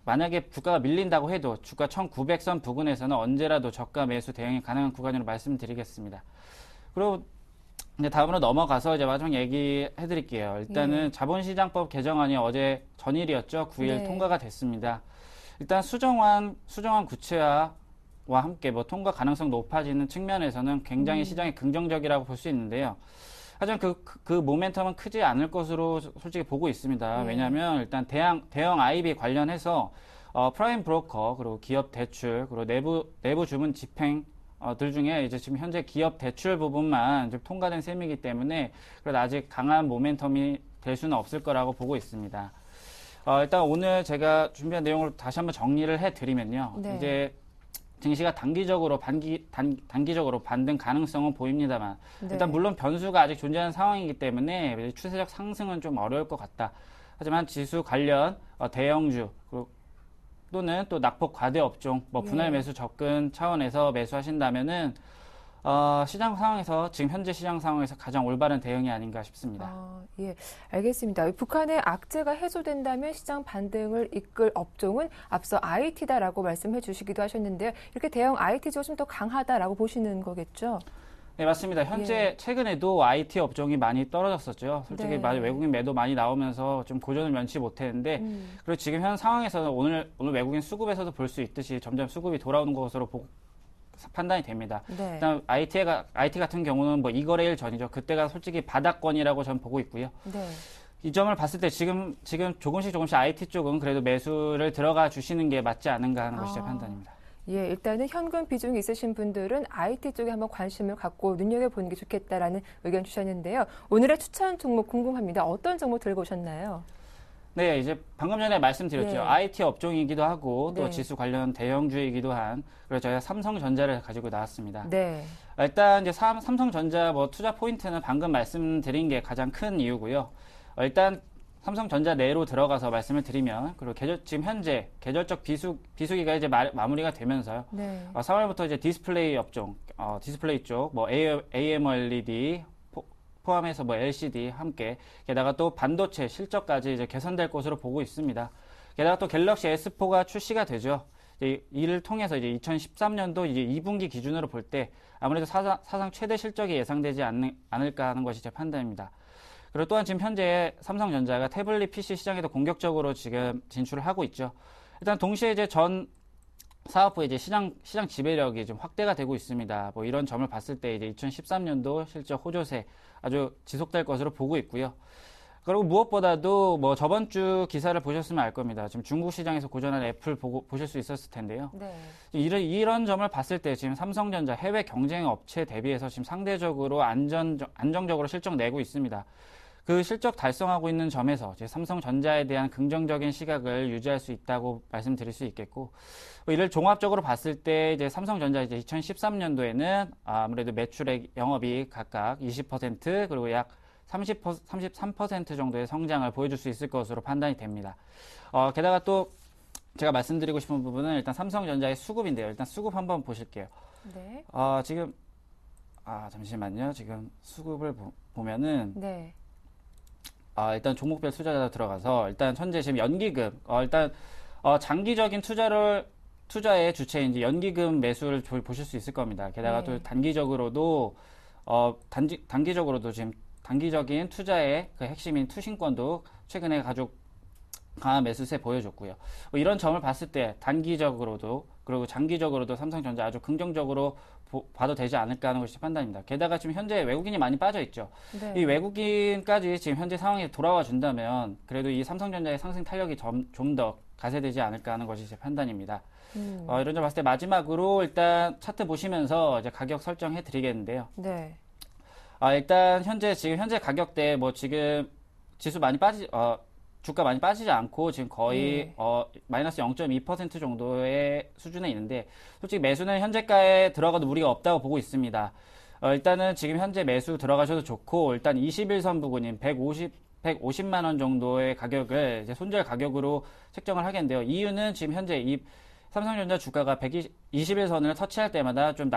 만약에 주가가 밀린다고 해도 주가 1900선 부근에서는 언제라도 저가 매수 대응이 가능한 구간으로 말씀드리겠습니다. 그리고 이제 다음으로 넘어가서 이제 마지막 얘기해 드릴게요. 일단은 자본시장법 개정안이 어제 전일이었죠. 9일 통과가 됐습니다. 일단 수정안 구체화와 함께 뭐 통과 가능성 높아지는 측면에서는 굉장히 시장이 긍정적이라고 볼 수 있는데요. 하지만 그 모멘텀은 크지 않을 것으로 솔직히 보고 있습니다. 왜냐하면 일단 대형 IB 관련해서 프라임 브로커 그리고 기업 대출 그리고 내부 주문 집행 들 중에 이제 지금 현재 기업 대출 부분만 좀 통과된 셈이기 때문에 그래도 아직 강한 모멘텀이 될 수는 없을 거라고 보고 있습니다. 일단 오늘 제가 준비한 내용을 다시 한번 정리를 해드리면요. 이제 증시가 단기적으로 반등 가능성은 보입니다만 일단 물론 변수가 아직 존재하는 상황이기 때문에 추세적 상승은 좀 어려울 것 같다. 하지만 지수 관련 대형주 또는 또 낙폭 과대 업종 분할 매수 접근 차원에서 매수하신다면은 지금 현재 시장 상황에서 가장 올바른 대응이 아닌가 싶습니다. 예, 알겠습니다. 북한의 악재가 해소된다면 시장 반등을 이끌 업종은 앞서 IT다라고 말씀해 주시기도 하셨는데요. 이렇게 대형 IT가 좀 더 강하다라고 보시는 거겠죠? 네, 맞습니다. 현재 최근에도 IT 업종이 많이 떨어졌었죠. 솔직히 네. 외국인 매도 많이 나오면서 좀 고전을 면치 못했는데 그리고 지금 현 상황에서는 오늘 외국인 수급에서도 볼 수 있듯이 점점 수급이 돌아오는 것으로 판단이 됩니다. 네. 일단 IT 같은 경우는 뭐 2거래일 전이죠. 그때가 솔직히 바닥권이라고 저는 보고 있고요. 네. 이 점을 봤을 때 지금 조금씩 IT 쪽은 그래도 매수를 들어가 주시는 게 맞지 않은가 하는 것이 제 판단입니다. 예, 일단은 현금 비중이 있으신 분들은 IT 쪽에 한번 관심을 갖고 눈여겨보는 게 좋겠다라는 의견 주셨는데요. 오늘의 추천 종목 궁금합니다. 어떤 종목 들고 오셨나요? 네, 이제 방금 전에 말씀드렸죠. 네. IT 업종이기도 하고 또 네. 지수 관련 대형주이기도 한 그래서 저희가 삼성전자를 가지고 나왔습니다. 네. 일단 이제 삼성전자 뭐 투자 포인트는 방금 말씀드린 게 가장 큰 이유고요. 일단 삼성전자 내로 들어가서 말씀을 드리면 그리고 지금 현재 계절적 비수기가 이제 마무리가 되면서요. 네. 3월부터 이제 디스플레이 업종, 디스플레이 쪽, 뭐 AMOLED 포함해서 뭐 LCD 함께 게다가 또 반도체 실적까지 이제 개선될 것으로 보고 있습니다. 게다가 또 갤럭시 S4가 출시가 되죠. 이를 통해서 이제 2013년도 이제 2분기 기준으로 볼 때 아무래도 사상 최대 실적이 예상되지 않을까 하는 것이 제 판단입니다. 그리고 또한 지금 현재 삼성전자가 태블릿 PC 시장에도 공격적으로 지금 진출을 하고 있죠. 일단 동시에 이제 전 사업부의 이제 시장 지배력이 좀 확대가 되고 있습니다. 뭐 이런 점을 봤을 때 이제 2013년도 실적 호조세 아주 지속될 것으로 보고 있고요. 그리고 무엇보다도 뭐 저번 주 기사를 보셨으면 알 겁니다. 지금 중국 시장에서 고전한 애플 보실 수 있었을 텐데요. 네. 이런 점을 봤을 때 지금 삼성전자 해외 경쟁 업체 대비해서 지금 상대적으로 안정적으로 실적 내고 있습니다. 그 실적 달성하고 있는 점에서 이제 삼성전자에 대한 긍정적인 시각을 유지할 수 있다고 말씀드릴 수 있겠고, 이를 종합적으로 봤을 때 이제 삼성전자 이제 2013년도에는 아무래도 매출액 영업이익 각각 20% 그리고 약 33% 정도의 성장을 보여줄 수 있을 것으로 판단이 됩니다. 게다가 또 제가 말씀드리고 싶은 부분은 일단 삼성전자의 수급인데요. 일단 수급 한번 보실게요. 네. 지금 잠시만요. 지금 수급을 보면은 네. 일단 종목별 투자자 들어가서 일단 현재 지금 연기금 일단 장기적인 투자의 주체인지 연기금 매수를 보실 수 있을 겁니다. 게다가 또 단기적으로도 지금 단기적인 투자의 그 핵심인 투신권도 최근에 강한 매수세 보여줬고요. 이런 점을 봤을 때 단기적으로도 그리고 장기적으로도 삼성전자 아주 긍정적으로 봐도 되지 않을까 하는 것이 판단입니다. 게다가 지금 현재 외국인이 많이 빠져 있죠. 네. 이 외국인까지 지금 현재 상황에 돌아와 준다면 그래도 이 삼성전자의 상승 탄력이 좀 더 가세되지 않을까 하는 것이 제 판단입니다. 이런 점 봤을 때 마지막으로 일단 차트 보시면서 이제 가격 설정해 드리겠는데요. 네. 일단 지금 현재 가격대 뭐 지금 지수 많이 주가 많이 빠지지 않고 지금 거의 마이너스 0.2% 정도의 수준에 있는데 솔직히 매수는 현재가에 들어가도 무리가 없다고 보고 있습니다. 일단은 지금 현재 매수 들어가셔도 좋고 일단 21선 부근인 150만 원 정도의 가격을 이제 손절 가격으로 책정을 하겠는데요. 이유는 지금 현재 이 삼성전자 주가가 121선을 터치할 때마다 좀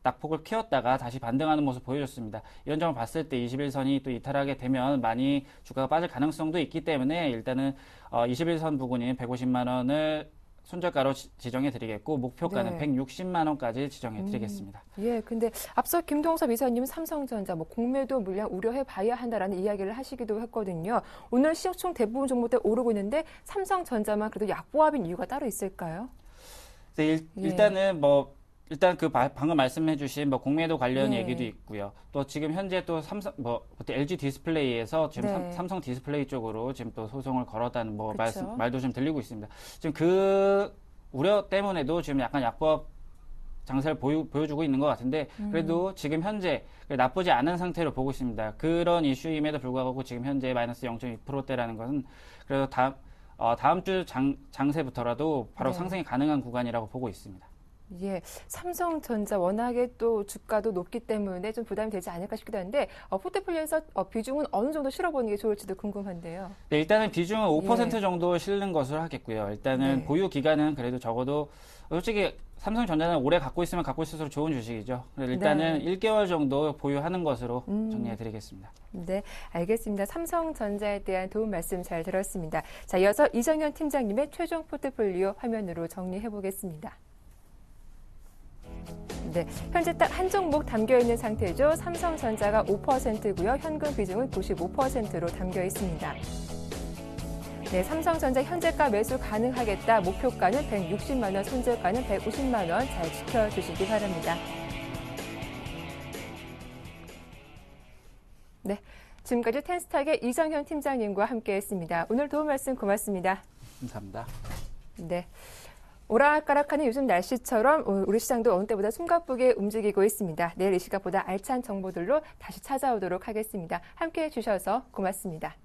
낙폭을 키웠다가 다시 반등하는 모습 보여줬습니다. 이런 점을 봤을 때 21선이 또 이탈하게 되면 많이 주가가 빠질 가능성도 있기 때문에 일단은 21선 부근인 150만 원을 손절가로 지정해 드리겠고 목표가는 160만 원까지 지정해 드리겠습니다. 예, 근데 앞서 김동섭 이사님 삼성전자 공매도 물량 우려해 봐야 한다라는 이야기를 하시기도 했거든요. 오늘 시총 대부분 종목들 오르고 있는데 삼성전자만 그래도 약보합인 이유가 따로 있을까요? 네, 일단은 일단 방금 말씀해주신 공매도 관련 얘기도 있고요. 또 지금 현재 또 LG 디스플레이에서 지금 삼성 디스플레이 쪽으로 지금 또 소송을 걸었다는 말도 좀 들리고 있습니다. 지금 그 우려 때문에도 지금 약간 약보합 장세를 보여주고 있는 것 같은데 그래도 지금 현재 나쁘지 않은 상태로 보고 있습니다. 그런 이슈임에도 불구하고 지금 현재 마이너스 0.2%대라는 것은 그래도 다음 주 장세부터라도 바로 상승이 가능한 구간이라고 보고 있습니다. 예, 삼성전자 워낙에 또 주가도 높기 때문에 좀 부담이 되지 않을까 싶기도 한데 포트폴리오에서 비중은 어느 정도 실어보는 게 좋을지도 궁금한데요. 네, 일단은 비중은 5% 정도 실는 것으로 하겠고요. 일단은 보유 기간은 그래도 적어도 솔직히 삼성전자는 오래 갖고 있으면 갖고 있을수록 좋은 주식이죠. 그래서 일단은 1개월 정도 보유하는 것으로 정리해드리겠습니다. 네, 알겠습니다. 삼성전자에 대한 도움 말씀 잘 들었습니다. 자, 이어서 이정현 팀장님의 최종 포트폴리오 화면으로 정리해보겠습니다. 네, 현재 딱 한 종목 담겨 있는 상태죠. 삼성전자가 5%고요. 현금 비중은 95%로 담겨 있습니다. 네, 삼성전자 현재가 매수 가능하겠다. 목표가는 160만 원, 손절가는 150만 원 잘 지켜주시기 바랍니다. 네, 지금까지 텐스탁의 이정현 팀장님과 함께했습니다. 오늘 도움 말씀 고맙습니다. 감사합니다. 네. 오락가락하는 요즘 날씨처럼 우리 시장도 어느 때보다 숨가쁘게 움직이고 있습니다. 내일 이 시각보다 알찬 정보들로 다시 찾아오도록 하겠습니다. 함께해 주셔서 고맙습니다.